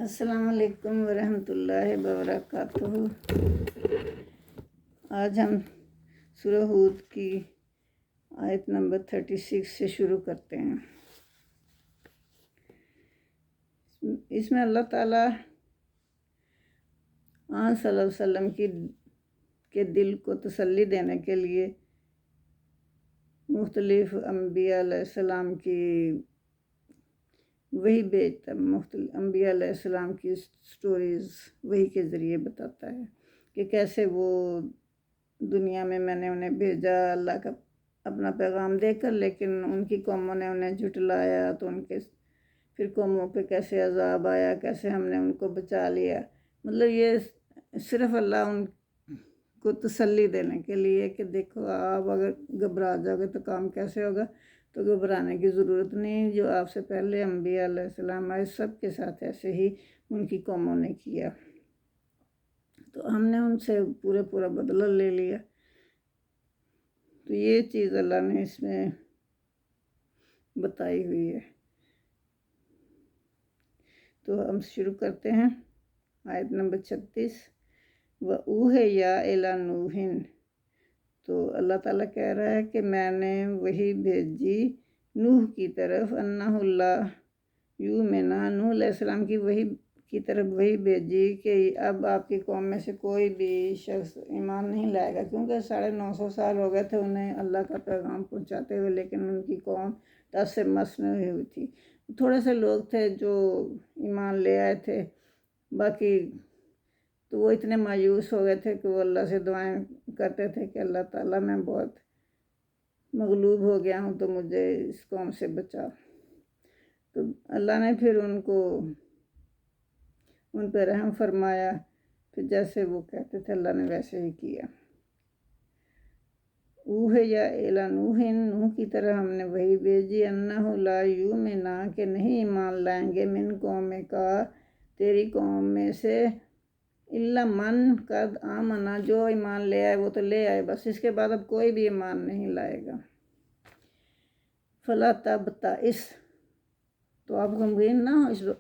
अस्सलाम वालेकुम वरहमतुल्लाहि वबरकातुहू। आज हम सूरह हूद की आयत नंबर 36 से शुरू करते हैं। इसमें अल्लाह ताला आन सल्लल्लाहु अलैहि वसल्लम के दिल को तसल्ली देने के लिए मुख्तलिफ अम्बिया अलैहिस्सलाम की वही भेजता, मुख्तलिफ अम्बिया अलैहिस्सलाम की स्टोरीज़ वही के ज़रिए बताता है कि कैसे वो दुनिया में मैंने उन्हें भेजा अल्लाह का अपना पैगाम देकर, लेकिन उनकी कौमों ने उन्हें झुटलाया तो उनके फिर कौमों पे कैसे अजाब आया, कैसे हमने उनको बचा लिया। मतलब ये सिर्फ़ अल्लाह उनको तसल्ली देने के लिए कि देखो आप अगर घबरा जाओगे तो काम कैसे होगा, तो घबराने की ज़रूरत नहीं। जो आपसे पहले अम्बिया अलैहिस्सलाम आए सब के साथ ऐसे ही उनकी कौमों ने किया, तो हमने उनसे पूरा बदला ले लिया। तो ये चीज़ अल्लाह ने इसमें बताई हुई है। तो हम शुरू करते हैं आयत नंबर 36। व ऊहे या इला नूहिन। तो अल्लाह ताला कह रहा है कि मैंने वही भेजी नूह की तरफ, अन्नहुल्ला यू में ना नूह अलैहिस्सलाम की वही की तरफ वही भेजी कि अब आपकी कौम में से कोई भी शख्स ईमान नहीं लाएगा, क्योंकि 950 साल हो गए थे उन्हें अल्लाह का पैगाम पहुंचाते हुए, लेकिन उनकी कौम दस से मस नहीं हुई थी। थोड़े से लोग थे जो ईमान ले आए थे, बाकी तो वो इतने मायूस हो गए थे कि वो अल्लाह से दुआएं करते थे कि अल्लाह ताला मैं बहुत मगलूब हो गया हूँ, तो मुझे इस कौम से बचा। तो अल्लाह ने फिर उन पर रहम फरमाया। फिर जैसे वो कहते थे अल्लाह ने वैसे ही किया। ऊहे या एला नूहिन, नूह की तरह हमने वही भेजी, अन्नहु ला युमिना के नहीं ईमान लाएंगे, मिन कौम का तेरी कौम में से, इल्ला मन कद आमना जो ईमान ले आए वो तो ले आए, बस इसके बाद अब कोई भी ईमान नहीं लाएगा। फला तबता इस, तो आप गमगीन ना हो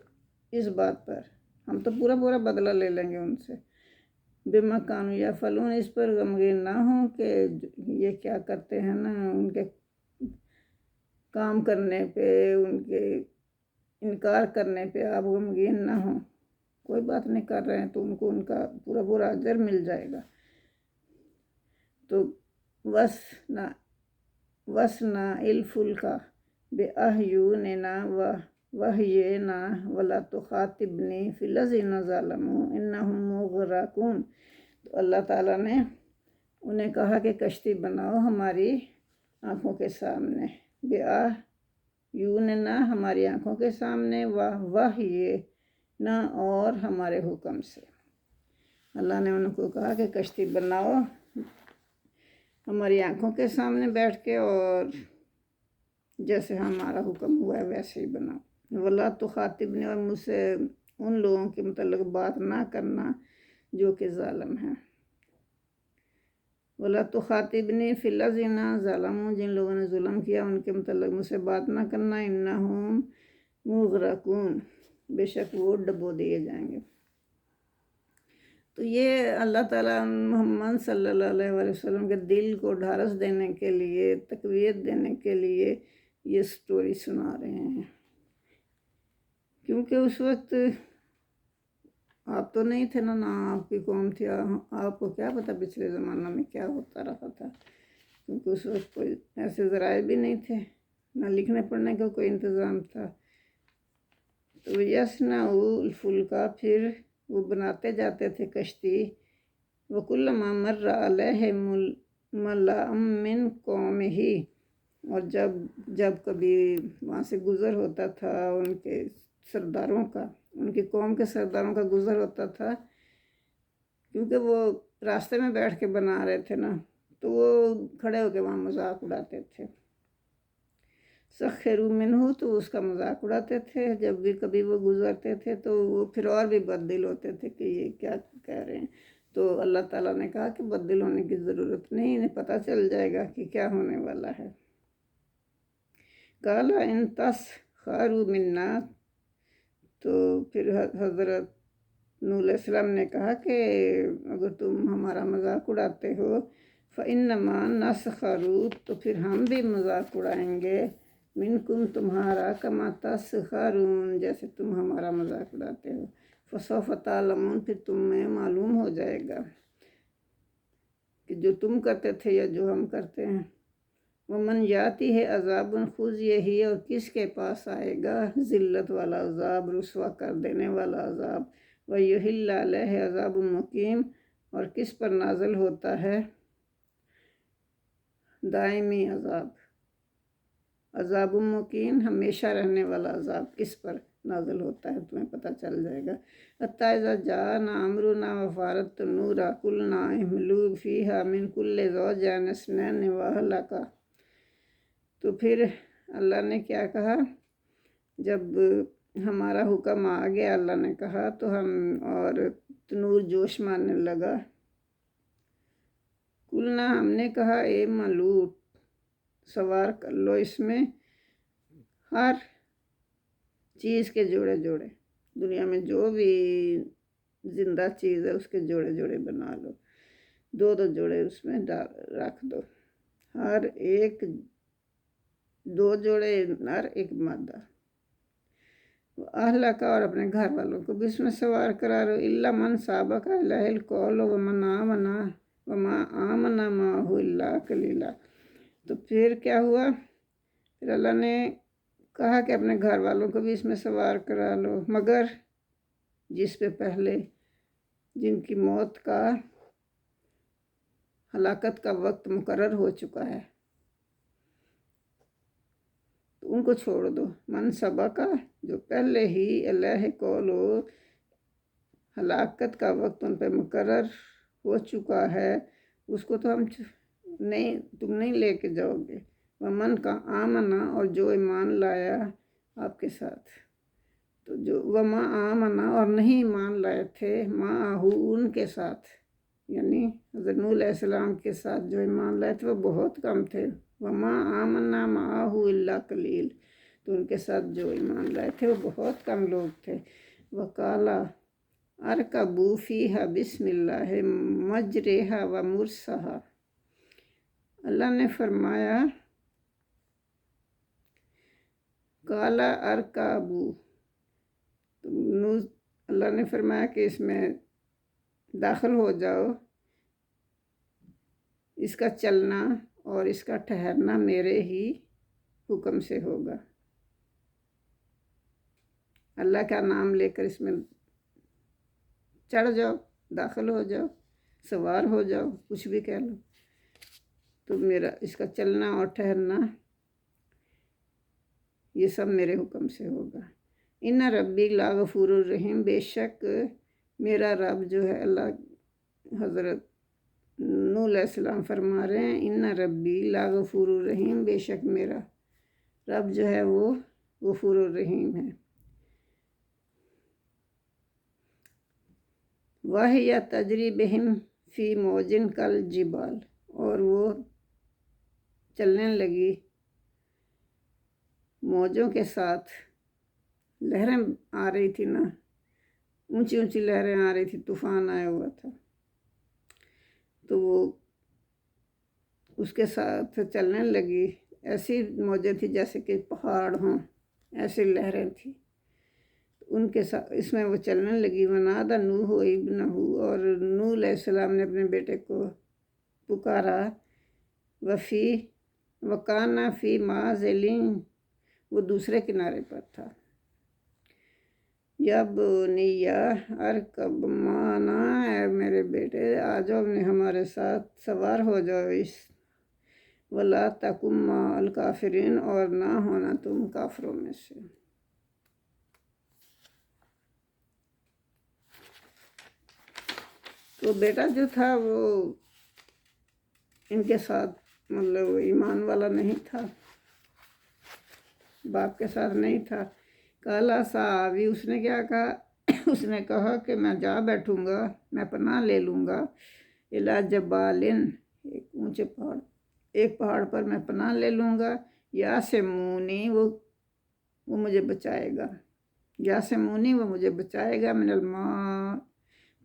इस बात पर, हम तो पूरा बदला ले लेंगे उनसे। बिमा कानू या फलून, इस पर गमगीन ना हो कि ये क्या करते हैं ना, उनके काम करने पे, उनके इनकार करने पे आप गमगीन ना हो। कोई बात नहीं कर रहे हैं तो उनको उनका पूरा अजर मिल जाएगा। तो वसना इलफुल का बेअह्यूनिना वहयना वला तुखातिबनी फिलज़िना ज़लमू इन्नहुम मुग़रक़ून। तो अल्लाह ताला ने उन्हें कहा कि कश्ती बनाओ हमारी आँखों के सामने, बेअह्यूनिना हमारी आँखों के सामने, वहयना और हमारे हुक्म से। अल्लाह ने उनको कहा कि कश्ती बनाओ हमारी आँखों के सामने बैठ के, और जैसे हमारा हुक्म हुआ है वैसे ही बनाओ। वला तो खातिबने, और मुझसे उन लोगों के मतलब बात ना करना जो कि ज़ालिम हैं। वला तो खातिबने फिलज़िना ज़लमू, जिन लोगों ने जुल्म किया उनके मतलब मुझसे बात ना करना। इन्नहुम मुग़रक़ून, बेशक वो डुबो दिए जाएंगे। तो ये अल्लाह ताला मोहम्मद सल्लल्लाहु अलैहि वसल्लम के दिल को ढारस देने के लिए, तक़वियत देने के लिए ये स्टोरी सुना रहे हैं। क्योंकि उस वक्त आप तो नहीं थे ना आपकी कौम थी, आपको क्या पता पिछले ज़माना में क्या होता रहा था, क्योंकि उस वक्त कोई ऐसे ज़राए भी नहीं थे, ना लिखने पढ़ने का कोई इंतज़ाम था। तो यसना उल का, फिर वो बनाते जाते थे कश्ती। वकुल्लमा मर्रा अलैहिमुल मलाअम मिन कौमिही, और जब कभी वहाँ से गुज़र होता था उनके सरदारों का, उनकी कौम के सरदारों का गुज़र होता था, क्योंकि वो रास्ते में बैठ के बना रहे थे ना, तो वो खड़े होकर वहाँ मजाक उड़ाते थे। सखरू मिनहू, तो उसका मजाक उड़ाते थे। जब भी कभी वो गुज़रते थे तो वो फिर और भी बददिल होते थे कि ये क्या कह रहे हैं। तो अल्लाह ताला ने कहा कि बददिल होने की ज़रूरत नहीं, इन्हें पता चल जाएगा कि क्या होने वाला है। काला इन तस्खरू मिन्ना, تو پھر حضرت نوح علیہ السلام نے کہا کہ اگر تم ہمارا مذاق اڑاتے ہو فَإِنَّمَا نَسْخَرُ، تو پھر ہم بھی مذاق اڑائیں گے، مِنْکُمْ تمہارا، کَمَا تَسْخَرُونَ جیسے تم ہمارا مذاق اڑاتے ہو، فَسَوْفَ تَعْلَمُونَ پھر تمہیں معلوم ہو جائے گا کہ جو تم کرتے تھے یا جو ہم کرتے ہیں۔ وَمَنْ يَأْتِهِ عَذَابٌ خُزْيِهِ، اور کس کے پاس آئے گا ذلت والا عذاب، رسوا کر دینے والا عذاب، وَيُحِلَّ عَلَيْهِ عَذَابٌ مُقِيمٌ، اور کس پر نازل ہوتا ہے دائمی عذاب، عذاب مقیم ہمیشہ رہنے والا عذاب کس پر نازل ہوتا ہے تمہیں پتہ چل جائے گا۔ حَتَّىٰ إِذَا جَاءَنَا أَمْرُنَا وَفَارَتِ النُّورَ قُلْنَا احْمِلُوا فِيهَا مِنْ كُلِّ زَوْجَيْنِ اثْنَيْنِ وَأَهْلَكَ، تو پھر اللہ نے کیا کہا، جب ہمارا حکم آ گیا اللہ نے کہا تو ہم اور تنور جوش مارنے لگا، قلنا ہم نے کہا اے ملوٹ سوار کر لو اس میں ہر چیز کے جوڑے جوڑے، دنیا میں جو بھی زندہ چیز ہے اس کے جوڑے جوڑے بنا لو، دو دو جوڑے اس میں رکھ دو، ہر ایک دو جوڑے نر ایک مادہ، اہلہ کا اور اپنے گھر والوں کو بھی اس میں سوار کرا لو، الا من سابق الیہ القول ومن آمن وما آمن معہ الا قلیلا، تو پھر کیا ہوا، پھر اللہ نے کہا کہ اپنے گھر والوں کو بھی اس میں سوار کرا لو، مگر جس پہ پہلے جن کی موت کا ہلاکت کا وقت مقرر ہو چکا ہے تو ان کو چھوڑ دو، من سبقہ جو پہلے ہی اللہ قول و ہلاکت کا وقت ان پہ مقرر ہو چکا ہے اس کو تو ہم تم نہیں لے کے جاؤ گے، ومن کا آمنا اور جو ایمان لایا آپ کے ساتھ، تو جو وما آمنا اور نہیں ایمان لائے تھے معہو ان کے ساتھ، یعنی حضرت نوح علیہ السلام کے ساتھ جو ایمان لائے تھے وہ بہت کم تھے، وما آمنا معہو الا قلیل، تو ان کے ساتھ جو ایمان لائے تھے وہ بہت کم لوگ تھے، وقالا ارکبوا فیہا بسم اللہ مجریہا ومرساہا، اللہ نے فرمایا قالا ارکبوا، اللہ نے فرمایا کہ اس میں داخل ہو جاؤ، اس کا چلنا اور اس کا ٹھہرنا میرے ہی حکم سے ہوگا، اللہ کا نام لے کر اس میں چڑھ جاؤ، داخل ہو جاؤ، سوار ہو جاؤ، کچھ بھی کہہ لو، تو میرا اس کا چلنا اور ٹھہرنا یہ سب میرے حکم سے ہوگا۔ ان ربی لاغفور الرحیم، بے شک میرا رب جو ہے، اللہ حضرت نوح علیہ السلام فرما رہے ہیں ان ربی لاغفور الرحیم، بے شک میرا رب جو ہے وہ غفور الرحیم ہے، وَهِيَ تَجْرِي بِهِمْ فِي مَوْجٍ كَالْجِبَالِ، اور وہ چلنے لگی موجوں کے ساتھ، لہریں آ رہی تھی نا، اونچی اونچی لہریں آ رہی تھی، طوفان آیا ہوا تھا، تو وہ اس کے ساتھ چلنے لگی، ایسی موجیں تھیں جیسے کہ پہاڑ ہوں، ایسی لہریں تھیں ان کے ساتھ، اس میں وہ چلنے لگی، ونادى نوح ابنہ، اور نوح علیہ السلام نے اپنے بیٹے کو پکارا، وکانا فی معزل، وہ دوسرے کنارے پر تھا، یا بنیا ارکب معنا، اے میرے بیٹے آ جاؤ ہمارے ساتھ، سوار ہو جاؤ اس، ولا تکن مع الکافرین، اور نہ ہونا تم کافروں میں سے۔ تو بیٹا جو تھا وہ ان کے ساتھ مطلب ایمان والا نہیں تھا، باپ کے ساتھ نہیں تھا، کالا صحابی، اس نے کیا کہا اس نے کہا کہ میں جا بیٹھوں گا، میں پناہ لے لوں گا، الی جبال، ایک اونچے پہاڑ، ایک پہاڑ پر میں پناہ لے لوں گا، یاسمونی، وہ مجھے بچائے گا، यासिमूनी वो मुझे बचाएगा, मिनल माँ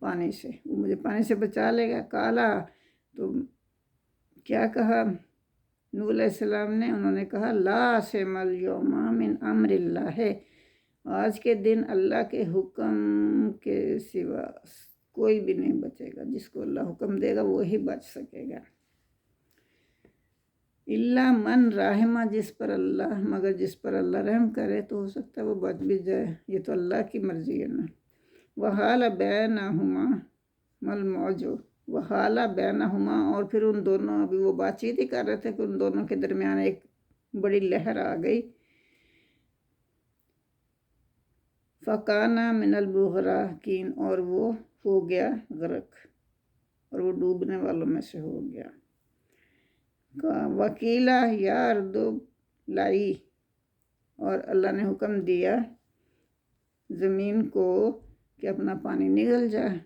पानी से, वो मुझे पानी से बचा लेगा। काला तो क्या कहा नूह अलैहिस्सलाम ने, उन्होंने कहा ला आसिमल यौमा मिन अम्रिल्लाह है, आज के दिन अल्लाह के हुक्म के सिवा कोई भी नहीं बचेगा, जिसको अल्लाह हुक्म देगा वो ही बच सकेगा। इल्ला मन राहिमा, जिस पर अल्लाह, मगर जिस पर अल्लाह रहम करे तो हो सकता है वो बच भी जाए, ये तो अल्लाह की मर्जी है ना। वहाला बैनहुमा मल मौजो, वहाला बैनहुमा, और फिर उन दोनों, अभी वो बातचीत ही कर रहे थे कि उन दोनों के दरमियान एक बड़ी लहर आ गई। फ़काना मिनल मुग़रक़ीन, और वो हो गया गरक, और वो डूबने वालों में से हो गया। वकीला या अर्दो लाई, और अल्लाह ने हुक्म दिया ज़मीन को कि अपना पानी निगल जाए।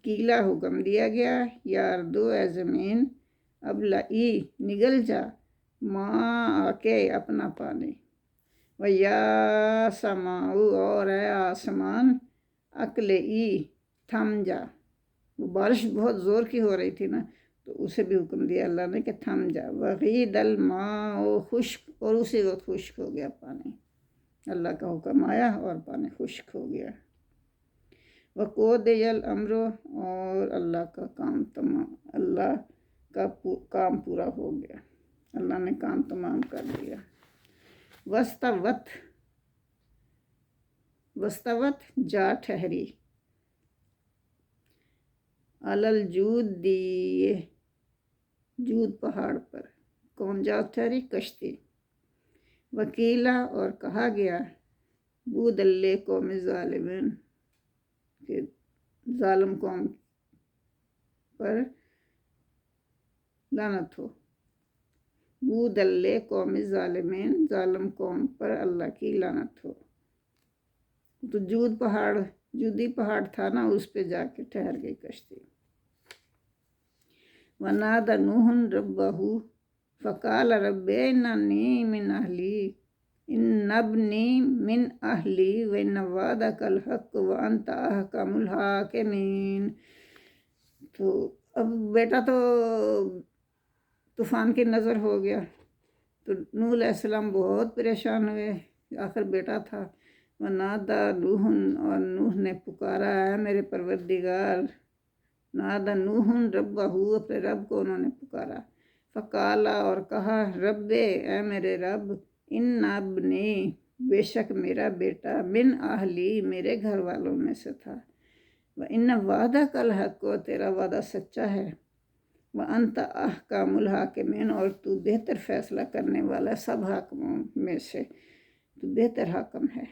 कीला हुक्म दिया गया, या अर्दो ए ज़मीन, अब लाई निगल जा, माँ आके अपना पानी। व या समाऊ, और है आसमान, अकले ई थम जा, वो बारिश बहुत ज़ोर की हो रही थी ना, तो उसे भी हुक्म दिया अल्लाह ने कि थम जा। वग़ीदल माँ, वो खुश्क, और उसी वक्त खुश्क हो गया पानी, अल्लाह का हुक्म आया और पानी खुश्क हो गया। वक़ुदियल अम्रो, और अल्लाह का काम तमाम, अल्लाह का काम पूरा हो गया, अल्लाह ने काम तमाम कर दिया। वस्तवत, वस्तवत जा ठहरी, अलल जूद दिए, जूद पहाड़ पर, कौन जा ठहरी, कश्ती। वकीला, और कहा गया, बूदल्ले कौम ज़ालिमीन, कि ज़ालिम कौम पर लानत हो। बूदल्ले कौम ज़ालिमीन, ज़ालिम कौम पर अल्लाह की लानत हो। तो जूद पहाड़, जूदी पहाड़ था ना, उस पे जाके ठहर गई कश्ती। वनादा नूहन रब्बहू फ़काल रब्बे इन्नी मिन अहली, इन्नब्नी मिन अहली व इन्न वादकल हक़ व अंत अहकमुल हाकिमीन। तो अब बेटा तो तूफ़ान की नज़र हो गया, तो नूह अलैहिस्सलाम बहुत परेशान हुए, आखिर बेटा था। वनादा नूहन, और नूह ने पुकारा, है मेरे परवरदिगार। नादा नूहन रब्बहू, अपने रब को उन्होंने पुकारा। फ़काला, और कहा, रब्बे, ए मेरे रब, इन्ना अब्नी, बेशक मेरा बेटा, मिन आहली, मेरे घर वालों में से था। व इन्ना वादा कल हक़, तेरा वादा सच्चा है। व अंत अहकामुल हाकिमीन, और तू बेहतर फ़ैसला करने वाला सब हाकिमों में से, तू बेहतर हाकिम है,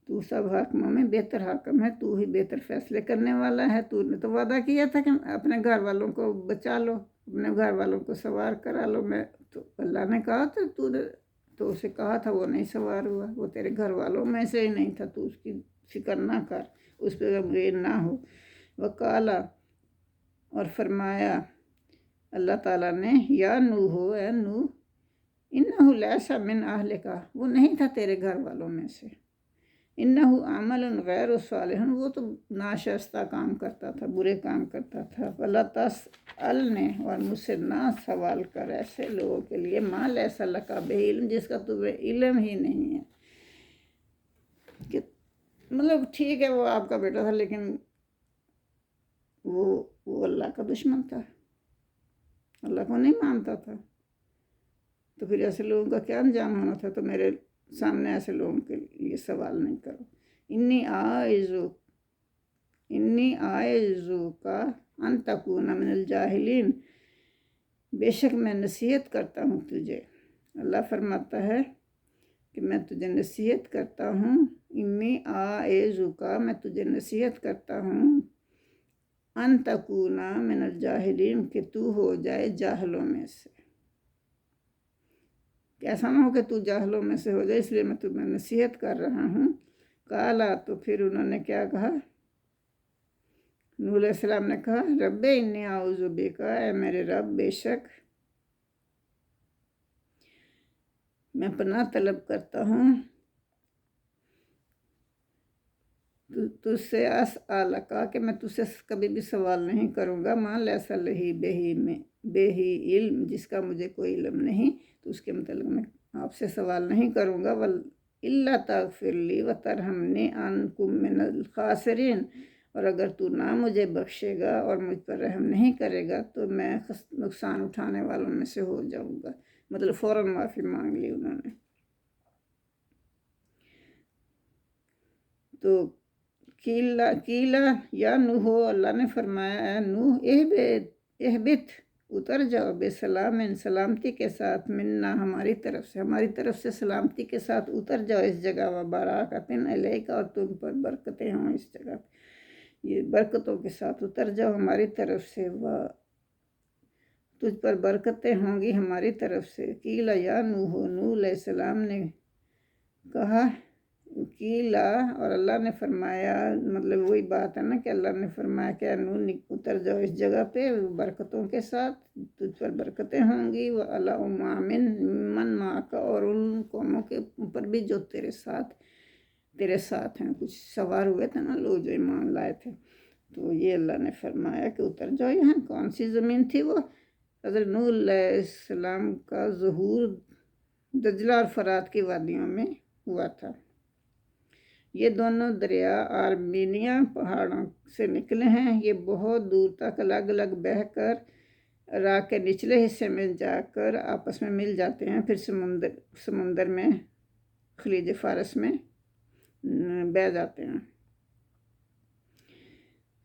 तू सब हाकिमों में बेहतर हाकिम है, तू ही बेहतर फैसले करने वाला है। तूने तो वादा किया था कि अपने घर वालों को बचा लो, अपने घर वालों को सवार करा लो। मैं तो अल्लाह ने कहा था, तूने तो उसे कहा था, वो नहीं सवार हुआ, वो तेरे घर वालों में से ही नहीं था, तू उसकी फिक्र ना कर, उस पर गमगीन ना हो। वकाला, और फरमाया अल्लाह ताला ने, या नूह हो, ए नूह, इन्नहु लैसा मिन अहलिका, वो नहीं था तेरे घर वालों में से। इन्नहु अमलन गैर सालिहन, वो तो नाशस्ता काम करता था, बुरे काम करता था। फला तसअलने, और मुझसे ना सवाल कर ऐसे लोगों के लिए, माँ लैसा लका बिही इल्म, जिसका तुम्हें इल्म ही नहीं है। कि मतलब ठीक है वो आपका बेटा था, लेकिन वो अल्लाह का दुश्मन था, अल्लाह को नहीं मानता था, तो फिर ऐसे लोगों का क्या अंजाम होना था। तो मेरे सामने ऐसे लोगों के लिए सवाल नहीं करो। इन्नी आइज़ु का अन तकूना मिनल जाहिलीन, बेशक मैं नसीहत करता हूँ तुझे, अल्लाह फरमाता है कि मैं तुझे नसीहत करता हूँ। इन्नी आइज़ु का, मैं तुझे नसीहत करता हूँ, अन तकूना मिनल जाहिलीन, कि तू हो जाए जाहलों में से, ऐसा ना हो कि तू जाहलों में से हो जाए, इसलिए मैं तुम्हें नसीहत कर रहा हूँ। काला, तो फिर उन्होंने क्या कहा, नूह अलैहिस्सलाम ने कहा, रब्बे इन्नी आऊज़ु बिका, ए मेरे रब, बेशक میں پناہ طلب کرتا ہوں تجھ سے اسألک کہ میں تجھ سے کبھی بھی سوال نہیں کروں گا ما لیس لہی بے ہی علم، جس کا مجھے کوئی علم نہیں، تو اس کے متعلق میں آپ سے سوال نہیں کروں گا. الا تغفر لی وترحمنی اکن من الخاسرین، اور اگر تو نہ مجھے بخشے گا اور مجھ پر رحم نہیں کرے گا تو میں نقصان اٹھانے والوں میں سے ہو جاؤں گا. مطلب فوراً معافی مانگ لی انہوں نے. تو کیلا یا نوح، اللہ نے فرمایا اے نوح اہبت، اتر جاؤ، بے سلام، سلامتی کے ساتھ، منا، ہماری طرف سے سلامتی کے ساتھ اتر جاؤ اس جگہ، و برکاتن علیک، اور تم پر برکتیں ہوں اس جگہ، یہ برکتوں کے ساتھ اتر جاؤ ہماری طرف سے، تجھ پر برکتیں ہوں گی ہماری طرف سے. کیلا یا نوح علیہ السلام نے کہا، کیلا، اور اللہ نے فرمایا، مطلب وہی بات ہے نا کہ اللہ نے فرمایا کہ نوح اتر جاؤ اس جگہ پہ برکتوں کے ساتھ، تجھ پر برکتیں ہوں گی، وعلی امم ممن معک، اور ان قوموں کے اوپر بھی جو تیرے ساتھ ہیں. کچھ سوار ہوئے تھے نا لوگ جو ایمان لائے تھے، تو یہ اللہ نے فرمایا کہ اتر جاؤ. یہاں کون سی زمین تھی؟ وہ حضرت نوح علیہ السلام کا ظہور دجلہ اور فرات کی وادیوں میں ہوا تھا. یہ دونوں دریا آرمینیا پہاڑوں سے نکلے ہیں. یہ بہت دور تک الگ الگ بہہ کر عراق کے نچلے حصے میں جا کر آپس میں مل جاتے ہیں، پھر سمندر میں، خلیج فارس میں بہہ جاتے ہیں.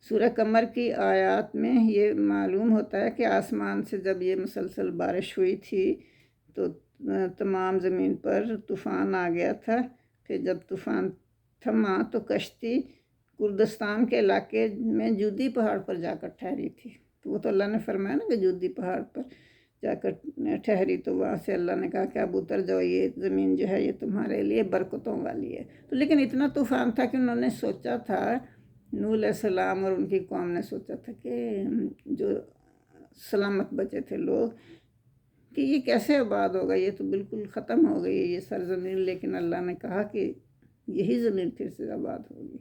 سورہ قمر کی آیات میں یہ معلوم ہوتا ہے کہ آسمان سے جب یہ مسلسل بارش ہوئی تھی تو تمام زمین پر طوفان آ گیا تھا. پھر جب طوفان تھما تو کشتی کردستان کے علاقے میں جودی پہاڑ پر جا کر ٹھہری تھی. تو وہ تو اللہ نے فرمایا نا کہ جودی پہاڑ پر جا کر ٹھہری، تو وہاں سے اللہ نے کہا کہ اب اتر جاؤ، یہ زمین جو ہے یہ تمہارے لیے برکتوں والی ہے. تو لیکن اتنا طوفان تھا کہ انہوں نے سوچا تھا، نوح علیہ السلام اور ان کی قوم نے سوچا تھا کہ جو سلامت بچے تھے لوگ، کہ یہ کیسے آباد ہوگا، یہ تو بالکل ختم ہو گئی ہے یہ سرزمین. لیکن اللہ نے کہا کہ یہی زمین پھر سے آباد ہوگی.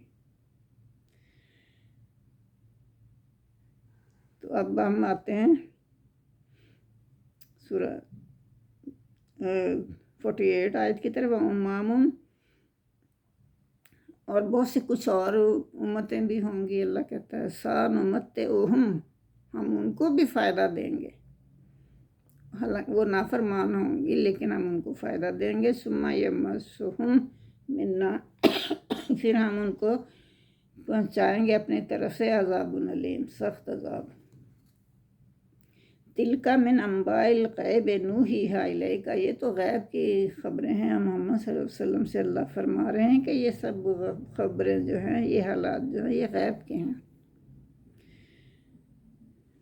تو اب ہم آتے ہیں سورہ 48 آیت کی طرف. امام، اور بہت سی کچھ اور امتیں بھی ہوں گی. اللہ کہتا ہے سانمتعہم، ہم ان کو بھی فائدہ دیں گے، حالانکہ وہ نافرمان ہوں گی لیکن ہم ان کو فائدہ دیں گے. ثم یمسہم منا، پھر ہم ان کو پہنچائیں گے اپنی طرف سے عذاب علیم، سخت عذاب. تلک من انباء الغیب نوحیہا الیک، یہ تو غیب کی خبریں ہیں. محمد صلی اللہ علیہ وسلم سے اللہ فرما رہے ہیں کہ یہ سب خبریں جو ہیں، یہ حالات جو ہیں، یہ غیب کے ہیں.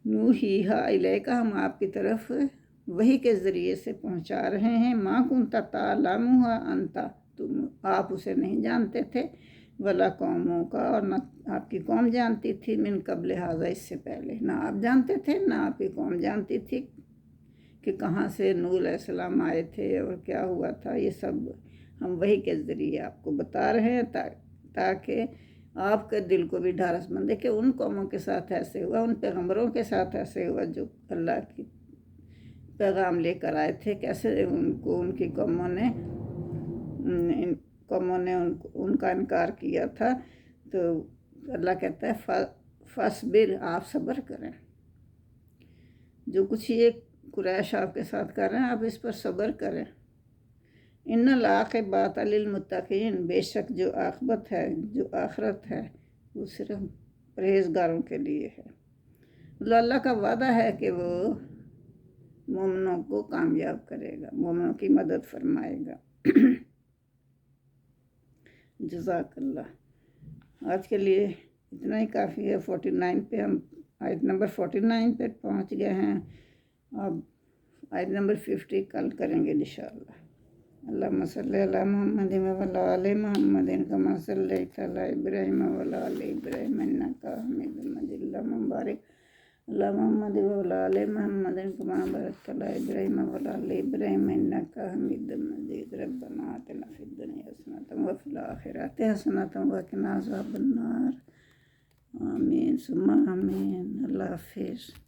نوحیہا الیک، ہم آپ کی طرف وحی کے ذریعے سے پہنچا رہے ہیں. ما کنت تعلمھا انت، تم آپ اسے نہیں جانتے تھے، ولا قوموں کا، اور نہ آپ کی قوم جانتی تھی، من قبل ھذا، اس سے پہلے نہ آپ جانتے تھے نہ آپ کی قوم جانتی تھی کہ کہاں سے نوح علیہ السلام آئے تھے اور کیا ہوا تھا. یہ سب ہم وحی کے ذریعے آپ کو بتا رہے ہیں تاکہ آپ کے دل کو بھی ڈھارس بندے کہ ان قوموں کے ساتھ ایسے ہوا، ان پیغمبروں کے ساتھ ایسے ہوا جو اللہ کی پیغام لے کر آئے تھے، کیسے ان کو ان کی قوموں نے ان کا انکار کیا تھا. تو اللہ کہتا ہے فاصبر، آپ صبر کریں. جو کچھ یہ قریش آپ کے ساتھ کر رہے ہیں آپ اس پر صبر کریں. ان العاقبۃ للمتقین، بے شک جو عاقبت ہے، جو آخرت ہے، وہ صرف پرہیزگاروں کے لیے ہے. اللہ کا وعدہ ہے کہ وہ مومنوں کو کامیاب کرے گا، مومنوں کی مدد فرمائے گا. جزاک اللہ. آج کے لیے اتنا ہی کافی ہے. 49 پہ ہم آیت نمبر 49 پہ پہنچ گئے ہیں. اب آیت نمبر 50 کل کریں گے انشاءاللہ. اللہم صلی علی محمد وعلی آل محمد کما صلیت علی ابراہیم وعلی آل ابراہیم انک حمید مجید. اللہم بارک علی محمد وعلی آل محمد کما بارکت علی ابراہیم وعلی آل ابراہیم انک حمید مجید. وفی الآخرۃ حسنۃ وقنا عذاب النار۔ آمین ثم آمین۔ اللہ حافظ۔